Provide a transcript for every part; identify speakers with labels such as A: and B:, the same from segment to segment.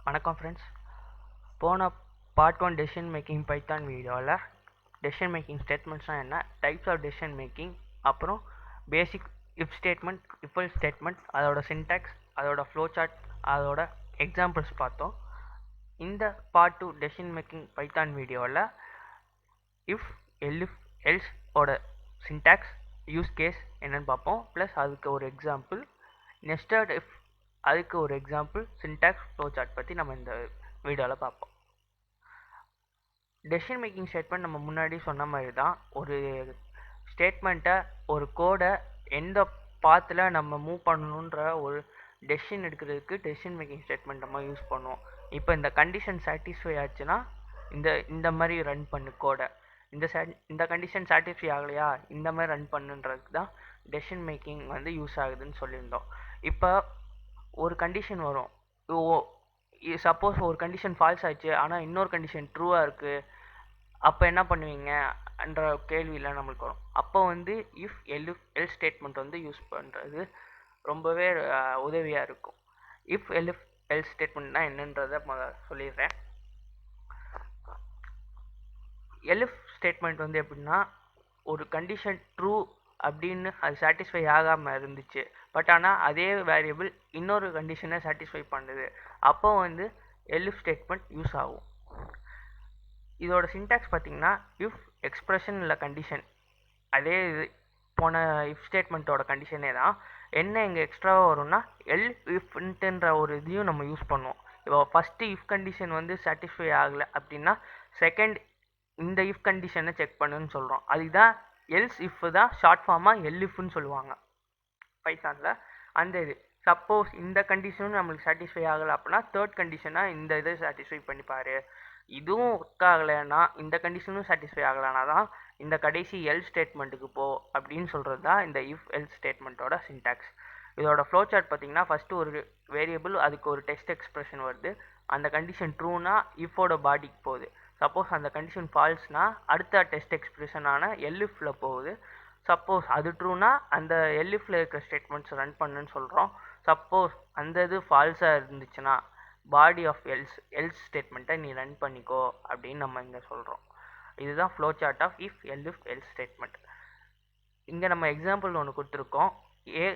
A: வணக்கம் ஃப்ரெண்ட்ஸ். போன part 1 decision making Python வீடியோவில் டெசிஷன் மேக்கிங் ஸ்டேட்மெண்ட்ஸ்னால் என்ன, டைப்ஸ் ஆஃப் டெசிஷன் மேக்கிங், அப்புறம் basic if statement, if else statement, அதோட சின்டாக்ஸ், அதோட ஃப்ளோ சார்ட், அதோட எக்ஸாம்பிள்ஸ் பார்த்தோம். இந்த பார்ட் 2 டெசிஷன் மேக்கிங் பைத்தான் வீடியோவில் இஃப் எல்ஸ் ஓட சின்டாக்ஸ், யூஸ் கேஸ் என்னன்னு பார்ப்போம். ப்ளஸ் அதுக்கு ஒரு எக்ஸாம்பிள், நெஸ்டட் இஃப் அதுக்கு ஒரு எக்ஸாம்பிள், சின்டாக்ஸ், ஃப்ளோ சார்ட் பற்றி நம்ம இந்த வீடியோவில் பார்ப்போம். டெசிஷன் மேக்கிங் ஸ்டேட்மெண்ட் நம்ம முன்னாடி சொன்ன மாதிரி தான். ஒரு ஸ்டேட்மெண்ட்டை, ஒரு கோடை எந்த பாத்தில் நம்ம மூவ் பண்ணணுன்ற ஒரு டெசிஷன் எடுக்கிறதுக்கு டெசிஷன் மேக்கிங் ஸ்டேட்மெண்ட் நம்ம யூஸ் பண்ணுவோம். இப்போ இந்த கண்டிஷன் சாட்டிஸ்ஃபை ஆச்சுன்னா இந்த மாதிரி ரன் பண்ணு கோடை, இந்த கண்டிஷன் சாட்டிஸ்ஃபை ஆகலையா இந்த மாதிரி ரன் பண்ணுன்றதுக்கு தான் டெசிஷன் மேக்கிங் வந்து யூஸ் ஆகுதுன்னு சொல்லியிருந்தோம். இப்போ ஒரு கண்டிஷன் வரும். சப்போஸ் ஒரு கண்டிஷன் ஃபால்ஸ் ஆயிடுச்சு ஆனால் இன்னொரு கண்டிஷன் ட்ரூவாக இருக்குது, அப்போ என்ன பண்ணுவீங்க என்ற கேள்வியில் நம்மளுக்கு வரும். அப்போ வந்து இஃப் எல் ஸ்டேட்மெண்ட் வந்து யூஸ் பண்ணுறது ரொம்பவே உதவியாக இருக்கும். இஃப் எல் ஸ்டேட்மெண்ட்னா என்னன்றதை சொல்லிடுறேன். எல்இஃப் ஸ்டேட்மெண்ட் வந்து எப்படின்னா, ஒரு கண்டிஷன் ட்ரூ அப்படின்னு அது சாட்டிஸ்ஃபை ஆகாமல் இருந்துச்சு, பட் ஆனால் அதே வேரியபிள் இன்னொரு கண்டிஷனை சாட்டிஸ்ஃபை பண்ணுது, அப்போ வந்து எல்இஃப் ஸ்டேட்மெண்ட் யூஸ் ஆகும். இதோட சின்டாக்ஸ் பார்த்தீங்கன்னா, இஃப் எக்ஸ்பிரஷன் இல்லை கண்டிஷன், அதே இது போன இஃப் ஸ்டேட்மெண்ட்டோட கண்டிஷனே தான். என்ன இங்கே எக்ஸ்ட்ராவாக வரும்னா, இஃப்ன்ற ஒரு இதையும் நம்ம யூஸ் பண்ணுவோம். இப்போ ஃபஸ்ட்டு இஃப் கண்டிஷன் வந்து சாட்டிஸ்ஃபை ஆகலை அப்படின்னா செகண்ட் இந்த இஃப் கண்டிஷனை செக் பண்ணுன்னு சொல்கிறோம். அதுதான் எல்ஸ் இஃப் தான் ஷார்ட் ஃபார்மாக எல்இஃப்னு சொல்லுவாங்க பைத்தானில். அந்த இது சப்போஸ் இந்த கண்டிஷனும் நம்மளுக்கு சாட்டிஸ்ஃபை ஆகலை அப்படின்னா தேர்ட் கண்டிஷனாக இந்த இதை சாட்டிஸ்ஃபை பண்ணிப்பார். இதுவும் ஒர்க் ஆகலைன்னா, இந்த கண்டிஷனும் சாட்டிஸ்ஃபை ஆகலைன்னா தான் இந்த கடைசி எல் ஸ்டேட்மெண்ட்டுக்கு போ அப்படின்னு சொல்கிறது தான் இந்த இஃப் எல் ஸ்டேட்மெண்ட்டோட சின்டாக்ஸ். இதோட ஃப்ளோ சார்ட் பார்த்தீங்கன்னா, ஃபஸ்ட்டு ஒரு வேரியபிள், அதுக்கு ஒரு டெஸ்ட் எக்ஸ்பிரஷன் வருது. அந்த கண்டிஷன் ட்ரூனா இஃபோட பாடிக்கு போகுது. சப்போஸ் அந்த கண்டிஷன் ஃபால்ஸ்னா அடுத்த டெஸ்ட் எக்ஸ்பிரஷனான எல்இஃப்ல போகுது. சப்போஸ் அது ட்ரூனா அந்த எல்இஃப்ல இருக்கிற ஸ்டேட்மெண்ட்ஸ் ரன் பண்ணுன்னு சொல்கிறோம். சப்போஸ் அந்த இது ஃபால்ஸாக இருந்துச்சுன்னா பாடி ஆஃப் எல்ஸ் ஸ்டேட்மெண்ட்டை நீ ரன் பண்ணிக்கோ அப்படின்னு நம்ம இங்கே சொல்கிறோம். இதுதான் flow chart of if else statement. இங்கே நம்ம எக்ஸாம்பிள் ஒன்று கொடுத்துருக்கோம். A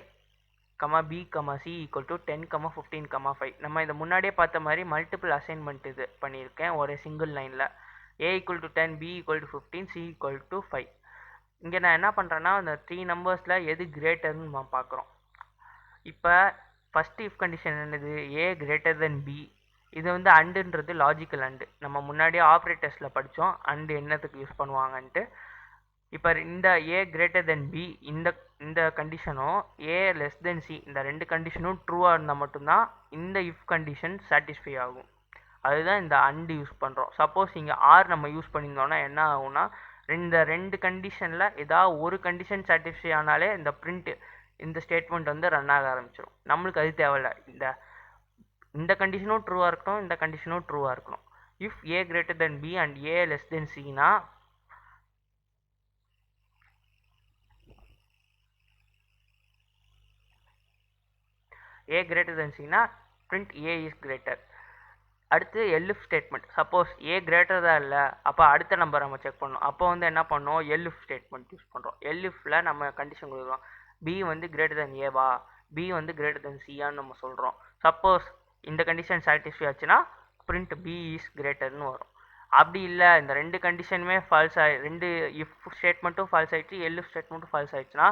A: B, C equal to 10, 15, 5. நம்ம இதை முன்னாடியே பார்த்த மாதிரி மல்டிபிள் அசைன்மெண்ட் இது பண்ணியிருக்கேன் ஒரு சிங்கிள் லைனில். A equal to 10, B equal to 15, C equal to 5. இங்கே நான் என்ன பண்ணுறேன்னா, அந்த 3 நம்பர்ஸில் எது கிரேட்டர்னு நம்ம பார்க்குறோம். இப்போ ஃபஸ்ட்டு இஃப் கண்டிஷன் என்னது, A கிரேட்டர் தென் B. இது வந்து அண்டுன்றது லாஜிக்கல் அண்டு. நம்ம முன்னாடியே ஆப்ரேட்டர்ஸில் படித்தோம் அண்டு என்னத்துக்கு யூஸ் பண்ணுவாங்கன்ட்டு. இப்போ இந்த ஏ கிரேட்டர் தென் பி இந்த கண்டிஷனும் ஏ லெஸ் தென் சி இந்த ரெண்டு கண்டிஷனும் ட்ரூவாக இருந்தால் மட்டும்தான் இந்த இஃப் கண்டிஷன் சாட்டிஸ்ஃபை ஆகும். அதுதான் இந்த அண்டு யூஸ் பண்ணுறோம். சப்போஸ் இங்கே ஆர் நம்ம யூஸ் பண்ணியிருந்தோம்னா என்ன ஆகும்னா, இந்த ரெண்டு கண்டிஷனில் ஏதாவது ஒரு கண்டிஷன் சாட்டிஸ்ஃபை ஆனாலே இந்த ஸ்டேட்மெண்ட் வந்து ரன் ஆக ஆரம்பிச்சிடும். நம்மளுக்கு அது தேவையில்லை. இந்த கண்டிஷனும் ட்ரூவாக இருக்கணும், இந்த கண்டிஷனும் ட்ரூவாக இருக்கணும். If A greater than B and A less than சினா ஏ கிரேட்டர் தென் சினா பிரிண்ட் ஏ இஸ் கிரேட்டர். அடுத்து elif statement. Suppose A greater தான் இல்லை, அப்போ அடுத்த நம்பர் நம்ம செக் பண்ணணும். அப்போ வந்து என்ன பண்ணோம், எல்இஃப் ஸ்டேட்மெண்ட் யூஸ் பண்ணுறோம். எல்இஃப்ல நம்ம கண்டிஷன் கொடுக்குறோம், பி வந்து கிரேட்டர் தென் ஏவா, பி வந்து கிரேட்டர் தென் சியான்னு நம்ம சொல்கிறோம். சப்போஸ் இந்த கண்டிஷன் சாட்டிஸ்ஃபை ஆச்சுன்னா பிரிண்ட் பி இஸ் கிரேட்டர்னு வரும். அப்படி இல்லை, இந்த ரெண்டு கண்டிஷனுமே ஃபால்ஸ் ரெண்டு இஃப் ஸ்டேட்மெண்ட்டும் ஃபால்ஸ் ஆகிடுச்சு, எல்இஃப் ஸ்டேட்மெண்ட்டும் ஃபால்ஸ் ஆகிடுச்சுன்னா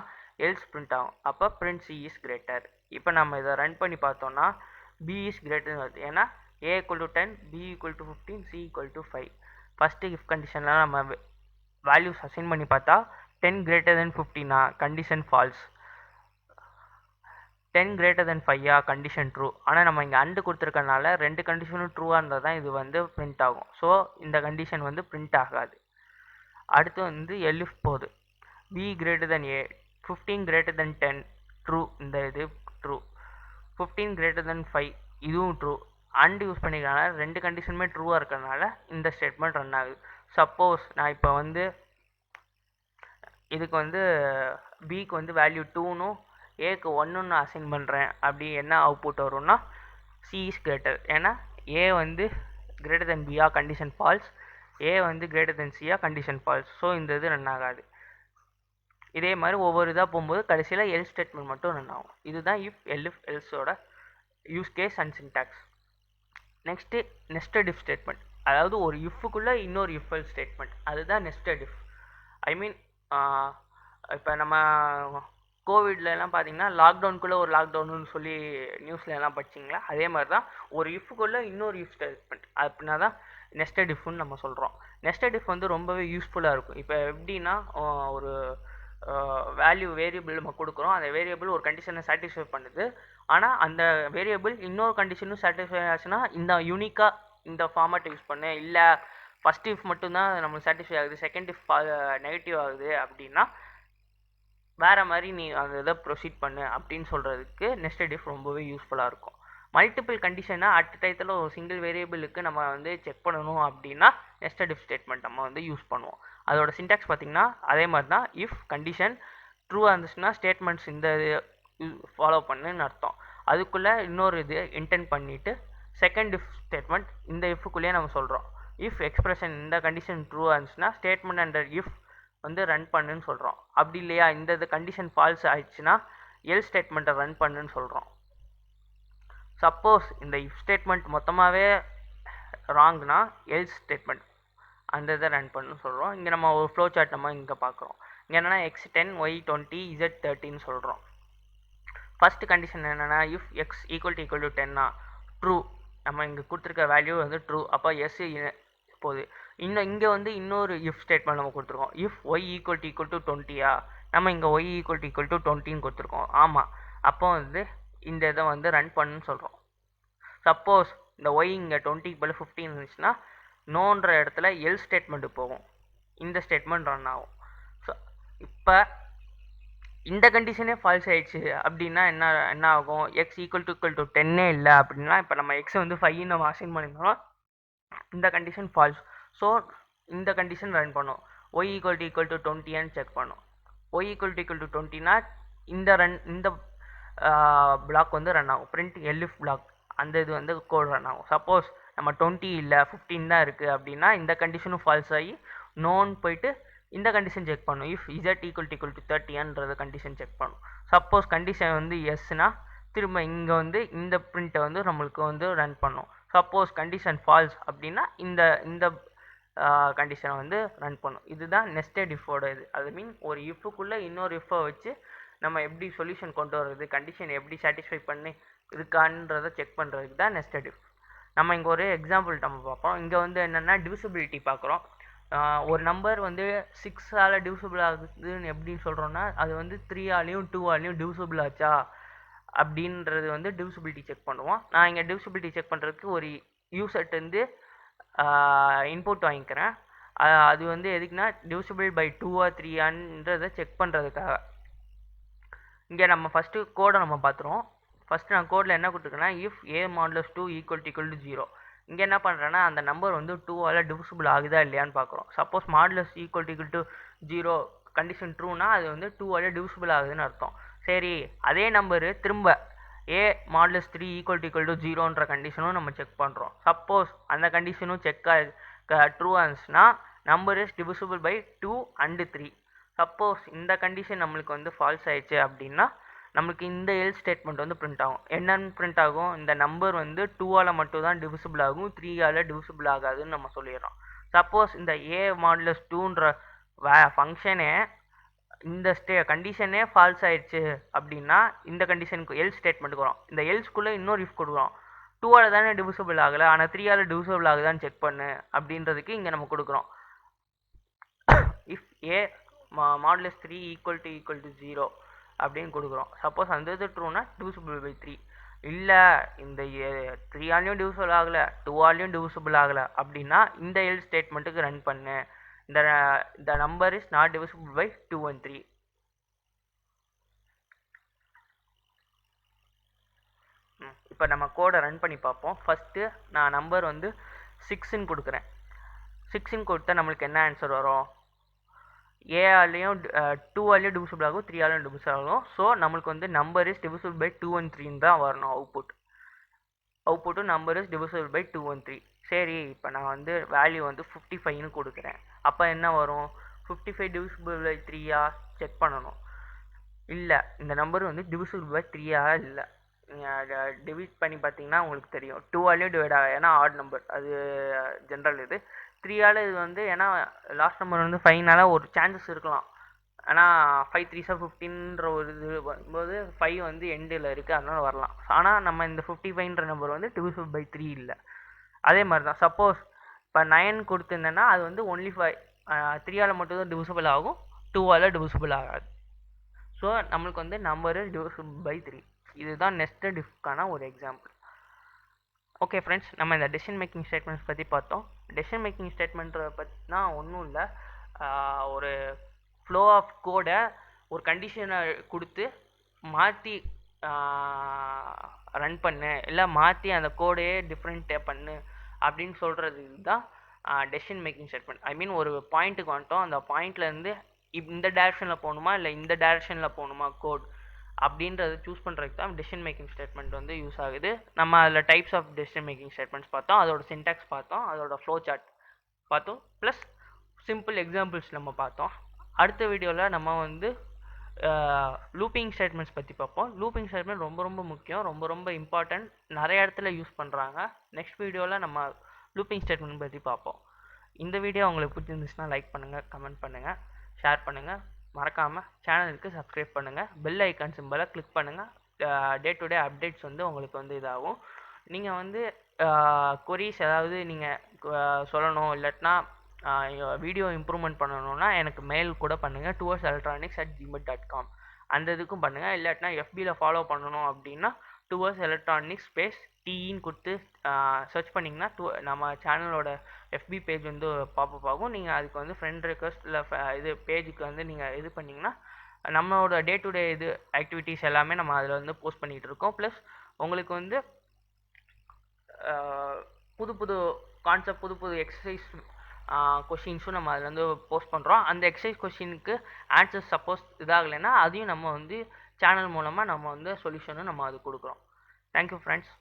A: எல்ஸ் பிரிண்ட் ஆகும். அப்போ பிரிண்ட் சி இஸ் கிரேட்டர். இப்போ நம்ம இதை ரன் பண்ணி பார்த்தோம்னா பி இஸ் கிரேட்டர்னு வருது. ஏன்னா A equal to 10, B equal to 15, C equal to 5. First if கண்டிஷனில் நம்ம வேல்யூஸ் அசைன் பண்ணி பார்த்தா 10 greater than 15 condition falls, 10 greater than 5 condition true. ஆனால் நம்ம இங்கே அண்டு கொடுத்துருக்கனால ரெண்டு கண்டிஷனும் ட்ரூவாக இருந்தால் தான் இது வந்து பிரிண்ட் ஆகும். ஸோ இந்த கண்டிஷன் வந்து பிரிண்ட் ஆகாது. அடுத்து வந்து எல்இஃப் போகுது, B greater than A, 15 greater than 10 true, இந்த இது ட்ரூ, 15 greater than 5 இதுவும் ட்ரூ. அண்டு யூஸ் பண்ணிக்கிறனால ரெண்டு கண்டிஷனுமே ட்ரூவாக இருக்கிறதுனால இந்த ஸ்டேட்மெண்ட் ரன் ஆகுது. சப்போஸ் நான் இப்போ வந்து இதுக்கு வந்து பிக்கு வந்து வேல்யூ 2னும் ஏக்கு 1ன்னு அசைன் பண்ணுறேன், அப்படி என்ன அவுட்புட் வரும்னா சி இஸ் கிரேட்டர். ஏன்னா ஏ வந்து கிரேட்டர் தென் பியா கண்டிஷன் ஃபால்ஸ், ஏ வந்து கிரேட்டர் தென் சியா கண்டிஷன் ஃபால்ஸ். ஸோ இந்த இது ரன் ஆகாது. இதே மாதிரி ஒவ்வொரு இதாக போகும்போது கடைசியில் எல் ஸ்டேட்மெண்ட் மட்டும் ரன் ஆகும். இதுதான் இஃப் எல்இஃப் எல்ஸோட use case and syntax. Next nested if statement, அதாவது ஒரு இஃப்க்குள்ளே இன்னொரு இஃப் எல் ஸ்டேட்மெண்ட், அதுதான் நெஸ்டட் இஃப். ஐ மீன் இப்போ நம்ம கோவிட்லலாம் பார்த்தீங்கன்னா லாக்டவுனுக்குள்ளே ஒரு லாக்டவுன்னு சொல்லி நியூஸில் எல்லாம் படிச்சிங்களா, அதே மாதிரி தான் ஒரு இஃப்க்குள்ளே இன்னொரு இஃப் ஸ்டேட்மெண்ட், அப்படின்னா தான் நெஸ்டட் இஃப்னு நம்ம சொல்கிறோம். நெஸ்டட் இஃப் வந்து ரொம்பவே யூஸ்ஃபுல்லாக இருக்கும். இப்போ எப்படின்னா ஒரு வேல்யூ வேரியபிள் நம்ம கொடுக்குறோம், அந்த வேரியபிள் ஒரு கண்டிஷனை சாட்டிஸ்ஃபை பண்ணுது. ஆனால் அந்த வேரியபிள் இன்னொரு கண்டிஷனும் சாட்டிஸ்ஃபை ஆச்சுன்னா இந்த யூனிக்காக இந்த ஃபார்மேட்டை யூஸ் பண்ணு, இல்லை ஃபஸ்ட் இஃப் மட்டும்தான் நம்மளுக்கு சாட்டிஸ்ஃபை ஆகுது, செகண்ட் இஃப் நெகட்டிவ் ஆகுது அப்படின்னா வேறு மாதிரி நீ அந்த இதை ப்ரொசீட் பண்ணு அப்படின்னு சொல்கிறதுக்கு நெஸ்டட் இஃப் ரொம்பவே யூஸ்ஃபுல்லாக இருக்கும். மல்டிபிள் கண்டிஷனை அட் டயத்தில் ஒரு சிங்கிள் வேரியபிளுக்கு நம்ம வந்து செக் பண்ணணும் அப்படின்னா நெஸ்டட் இஃப் ஸ்டேட்மெண்ட் நம்ம வந்து யூஸ் பண்ணுவோம். அதோட சின்டாக்ஸ் பார்த்திங்கன்னா அதே மாதிரி தான். இஃப் கண்டிஷன் ட்ரூவாக இருந்துச்சுன்னா ஸ்டேட்மெண்ட்ஸ் இந்த ஃபாலோ பண்ணுன்னு அர்த்தம். அதுக்குள்ளே இன்னொரு இது இன்டென்ட் பண்ணிவிட்டு செகண்ட் இஃப் ஸ்டேட்மெண்ட் இந்த இஃப்க்குள்ளேயே நம்ம சொல்கிறோம். இஃப் எக்ஸ்பிரஷன் இந்த கண்டிஷன் ட்ரூவாக இருந்துச்சுன்னா ஸ்டேட்மெண்ட் அண்டர் இஃப் வந்து ரன் பண்ணுன்னு சொல்கிறோம். அப்படி இல்லையா இந்த கண்டிஷன் ஃபால்ஸ் ஆயிடுச்சுன்னா எல் ஸ்டேட்மெண்ட்டை ரன் பண்ணுன்னு சொல்கிறோம். சப்போஸ் இந்த இஃப் ஸ்டேட்மெண்ட் மொத்தமாகவே ராங்னா எல்ஸ் ஸ்டேட்மெண்ட் அந்த இதை ரன் பண்ணுன்னு சொல்கிறோம். இங்கே நம்ம ஒரு ஃப்ளோ சார்ட் நம்ம இங்கே பார்க்குறோம். இங்கே என்னென்னா x10 y20 z30 சொல்கிறோம். ஃபஸ்ட்டு கண்டிஷன் என்னென்னா if X equal to 10 true, நம்ம இங்கே கொடுத்துருக்க வேல்யூ வந்து ட்ரூ, அப்போ எஸ் போகுது. இங்கே வந்து இன்னொரு இஃப் ஸ்டேட்மெண்ட் நம்ம கொடுத்துருக்கோம். இஃப் ஒய் ஈக்குவல் டு 20 நம்ம இங்கே ஒய் ஈக்குவல் டு 20ன்னு கொடுத்துருக்கோம். ஆமாம், அப்போ வந்து இந்த இதை வந்து ரன் பண்ணுன்னு சொல்கிறோம். சப்போஸ் இந்த ஒய் இங்கே 20க்கு பதில் 15 இருந்துச்சுன்னா நோன்ற இடத்துல எல் ஸ்டேட்மெண்ட்டு போகும், இந்த ஸ்டேட்மெண்ட் ரன் ஆகும். ஸோ இப்போ இந்த கண்டிஷனே ஃபால்ஸ் ஆயிடுச்சு அப்படின்னா என்ன ஆகும்? எக்ஸ் ஈக்குவல் டு 10 இல்லை அப்படின்னா இப்போ நம்ம எக்ஸை வந்து 5 நம்ம அசைன் பண்ணியிருந்தோம்னா இந்த கண்டிஷன் ஃபால்ஸ். ஸோ இந்த கண்டிஷன் ரன் பண்ணும். ஒய் ஈக்குவல் டு 20 செக் பண்ணும். ஒய் ஈக்குவல் டு 20னா இந்த பிளாக் வந்து ரன் ஆகும், பிரிண்ட் எல்இஃப் பிளாக், அந்த இது வந்து கோட் ரன் ஆகும். சப்போஸ் நம்ம 20 இல்லை 15 தான் இருக்குது அப்படின்னா இந்த கண்டிஷனும் ஃபால்ஸ் ஆகி நோன் போயிட்டு இந்த கண்டிஷன் செக் பண்ணும். இஃப் இசட் ஈக்குவல் டு 30ன்றது கண்டிஷன் செக் பண்ணும். சப்போஸ் கண்டிஷன் வந்து எஸ்னா திரும்ப இங்கே வந்து இந்த பிரிண்ட்டை வந்து நம்மளுக்கு வந்து ரன் பண்ணும். சப்போஸ் கண்டிஷன் ஃபால்ஸ் அப்படின்னா இந்த கண்டிஷனை வந்து ரன் பண்ணும். இதுதான் நெஸ்டட் இஃபோட இது. அது மீன் ஒரு இஃப்க்குள்ளே இன்னொரு இஃபை வச்சு நம்ம எப்படி சொல்யூஷன் கொண்டு வர்றது, கண்டிஷன் எப்படி சாட்டிஸ்ஃபை பண்ணி இருக்கான்றதை செக் பண்ணுறதுக்கு தான் நெஸ்டட் இஃப். நம்ம இங்கே ஒரு எக்ஸாம்பிள் நம்ம பார்ப்போம். இங்கே வந்து என்னென்னா டிவிசிபிலிட்டி பார்க்குறோம். ஒரு நம்பர் வந்து 6ஆல் டிவிசிபிள் ஆகுதுன்னு எப்படின்னு சொல்கிறோன்னா அது வந்து 3ஆலையும் 2ஆலையும் டிவிசிபிள் ஆச்சா அப்படின்றது வந்து டிவிசிபிலிட்டி செக் பண்ணுவோம். நான் இங்கே டிவிசிபிலிட்டி செக் பண்ணுறதுக்கு ஒரு யூசர்ட்டேருந்து இன்புட் வாங்கிக்கிறேன். அது வந்து எதுக்குன்னா டிவிசிபிள் பை 2ஆ 3ஆன்றதை செக் பண்ணுறதுக்காக. இங்கே நம்ம ஃபஸ்ட்டு கோடை நம்ம பார்த்துருவோம். ஃபஸ்ட்டு நான் கோடில் என்ன கொடுத்துருக்கேன்னா if A modulus 2 equal to 0. இங்கே என்ன பண்ணுறேன்னா அந்த நம்பர் வந்து 2ஆல் டிவிசிபிள் ஆகுதா இல்லையான்னு பார்க்குறோம். Suppose modulus equal to 0 condition ட்ரூனா அது வந்து 2ஆல் டிவிசிபிள் ஆகுதுன்னு அர்த்தம். சரி, அதே நம்பரு திரும்ப ஏ மாடுலஸ் 3 ஈக்குவல் டு 0ன்ற கண்டிஷனும் நம்ம செக் பண்ணுறோம். சப்போஸ் அந்த கண்டிஷனும் ட்ரூ ஆச்சுன்னா number is divisible by 2 and 3. Suppose இந்த கண்டிஷன் நம்மளுக்கு வந்து ஃபால்ஸ் ஆயிடுச்சு அப்படின்னா நம்மளுக்கு இந்த எல் ஸ்டேட்மெண்ட் வந்து பிரிண்ட் ஆகும். என்னன்னு பிரிண்ட் ஆகும்? இந்த நம்பர் வந்து 2ஆல் மட்டும் தான் டிவிசிபிள் ஆகும், 3ஆல் டிவிசிபிள் ஆகாதுன்னு நம்ம சொல்லிடுறோம். சப்போஸ் இந்த ஏ மாடுலஸ் 2ன்ற ஃபங்க்ஷனே இந்த கண்டிஷனே ஃபால்ஸ் ஆயிடுச்சு அப்படின்னா இந்த கண்டிஷனுக்கு எல் ஸ்டேட்மெண்ட்டுக்கு வரும். இந்த எல்ஸ்குள்ளே இன்னொரு இஃப் கொடுக்குறோம். 2ஆல் தானே டிவிசிபிள் ஆகலை, ஆனால் 3ஆல் டிவிசிபிள் ஆகுதான்னு செக் பண்ணு அப்படின்றதுக்கு இங்கே நம்ம கொடுக்குறோம். If A modulus 3 equal to 0 அப்படின்னு கொடுக்குறோம். சப்போஸ் அந்த இது ட்ரூனா டிவிசிபிள் பை 3, இல்லை இந்த 3ஆலையும் டிவிசிபிள் ஆகலை 2ஆலையும் டிவிசிபிள் ஆகலை அப்படின்னா இந்த எல் ஸ்டேட்மெண்ட்டுக்கு ரன் பண்ணு, இந்த number is not divisible by 2 and 3. இப்போ நம்ம கோடை ரன் பண்ணி பார்ப்போம். ஃபஸ்ட்டு நான் நம்பர் வந்து 6ன்னு கொடுக்குறேன். 6ன்னு கொடுத்தா நம்மளுக்கு என்ன ஆன்சர் வரும்? ஏஆலையும் 2ஆலையும் டிவிசிபிள் ஆகும், 3ஆலையும் டிவிசிபிள் ஆகும். ஸோ நம்மளுக்கு வந்து number is divisible by 2 and 3 தான் வரணும் output. Output number is divisible by 213. சரி, இப்போ நான் வந்து வேல்யூ வந்து 55ன்னு கொடுக்குறேன். அப்போ என்ன வரும்? 55 டிவிசிபிள் பை 3யா செக் பண்ணணும். இல்லை, இந்த நம்பர் வந்து டிவிசிபிள் பை 3யா இல்லை. நீங்கள் டிவைட் பண்ணி பார்த்தீங்கன்னா உங்களுக்கு தெரியும். 2ஆலேயும் டிவைட் ஆகும், ஏன்னா ஆட் நம்பர், அது ஜென்ரல். இது 3ஆல் இது வந்து ஏன்னா லாஸ்ட் நம்பர் வந்து 5னால ஒரு சான்சஸ் இருக்கலாம். ஆனால் 5 3 15ன்ற ஒரு இது வரும்போது 5 வந்து எண்டில் இருக்குது, அதனால வரலாம். ஆனால் நம்ம இந்த 55ன்ற நம்பர் வந்து டிவிசிபிள் பை 3 இல்லை. அதே மாதிரி தான் சப்போஸ் இப்போ 9 கொடுத்துருந்தேன்னா அது வந்து ஒன்லி 3ஆல் மட்டும் தான் டிவிசிபிள் ஆகும், 2ஆல் டிவிசிபிள் ஆகாது. ஸோ நம்மளுக்கு வந்து நம்பரு டிவிசிபிள் பை 3. இதுதான் நெஸ்டட் இஃப்கான ஒரு எக்ஸாம்பிள். ஓகே ஃப்ரெண்ட்ஸ், நம்ம இந்த டெசிஷன் மேக்கிங் ஸ்டேட்மெண்ட்ஸ் பற்றி பார்த்தோம். டெசிஷன் மேக்கிங் ஸ்டேட்மெண்ட்டை பற்றினா ஒன்றும் இல்லை, ஒரு ஃப்ளோ ஆஃப் கோடை ஒரு கண்டிஷனை கொடுத்து மாற்றி ரன் பண்ணு, இல்லை மாற்றி அந்த கோடையே டிஃப்ரெண்ட்டாக பண்ணு அப்படின்னு சொல்கிறது தான் டெசிஷன் மேக்கிங் ஸ்டேட்மெண்ட். ஐ மீன் ஒரு பாயிண்ட்டுக்கு வந்துட்டோம், அந்த பாயிண்ட்லேருந்து இந்த டேரெக்ஷனில் போகணுமா இல்லை இந்த டேரெக்ஷனில் போகணுமா கோட் அப்படின்றத சூஸ் பண்ணுறதுக்கு தான் டெசிஷன் மேக்கிங் ஸ்டேட்மெண்ட் வந்து யூஸ் ஆகுது. நம்ம அதில் types of decision making statements பார்த்தோம், அதோட சின்டாக்ஸ் பார்த்தோம், அதோட ஃப்ளோ சார்ட் பார்த்தோம், ப்ளஸ் சிம்பிள் எக்ஸாம்பிள்ஸ் நம்ம பார்த்தோம். அடுத்த வீடியோவில் நம்ம வந்து லூப்பிங் ஸ்டேட்மெண்ட்ஸ் பற்றி பார்ப்போம். லூப்பிங் ஸ்டேட்மெண்ட் ரொம்ப ரொம்ப முக்கியம், ரொம்ப ரொம்ப இம்பார்ட்டன்ட், நிறைய இடத்துல யூஸ் பண்ணுறாங்க. நெக்ஸ்ட் வீடியோவில் நம்ம லூப்பிங் ஸ்டேட்மெண்ட் பற்றி பார்ப்போம். இந்த வீடியோ உங்களுக்கு பிடிச்சிருந்துச்சுன்னா லைக் பண்ணுங்கள், கமெண்ட் பண்ணுங்கள், ஷேர் பண்ணுங்கள். மறக்காமல் சேனலுக்கு சப்ஸ்கிரைப் பண்ணுங்கள், பெல் ஐக்கான் சிம்பலை கிளிக் பண்ணுங்கள். டே டு டே அப்டேட்ஸ் வந்து உங்களுக்கு வந்து இதாகும். நீங்கள் வந்து கொரீஸ் ஏதாவது நீங்கள் சொல்லணும், இல்லாட்டினா வீடியோ இம்ப்ரூவ்மெண்ட் பண்ணணுன்னா எனக்கு மெயில் கூட பண்ணுங்கள், towards-electronics@gmail.com. அந்த இதுக்கும் பண்ணுங்கள். இல்லாட்டினா FBயில் ஃபாலோ பண்ணணும் அப்படின்னா towards-electronics ஸ்பேஸ் டின்னு கொடுத்து சர்ச் பண்ணிங்கன்னா நம்ம சேனலோட FB பேஜ் வந்து பாப்பப் ஆகும். நீங்கள் அதுக்கு வந்து ஃப்ரெண்ட் ரிக்வெஸ்ட் இல்லை இது பேஜுக்கு வந்து நீங்கள் இது பண்ணிங்கன்னா நம்மளோட டே டு டே இது ஆக்டிவிட்டீஸ் எல்லாமே நம்ம அதில் வந்து போஸ்ட் பண்ணிகிட்டு இருக்கோம். ப்ளஸ் உங்களுக்கு வந்து புது புது கான்செப்ட், புது புது எக்ஸசைஸ் கொஷின்ஸும் நம்ம அதில் வந்து போஸ்ட் பண்ணுறோம். அந்த எக்ஸசைஸ் கொஷினுக்கு ஆன்சர்ஸ் சப்போஸ் இதாகலைன்னா அதையும் நம்ம வந்து சேனல் மூலமாக நம்ம வந்து சொல்யூஷனும் நம்ம அது கொடுக்குறோம். Thank you friends.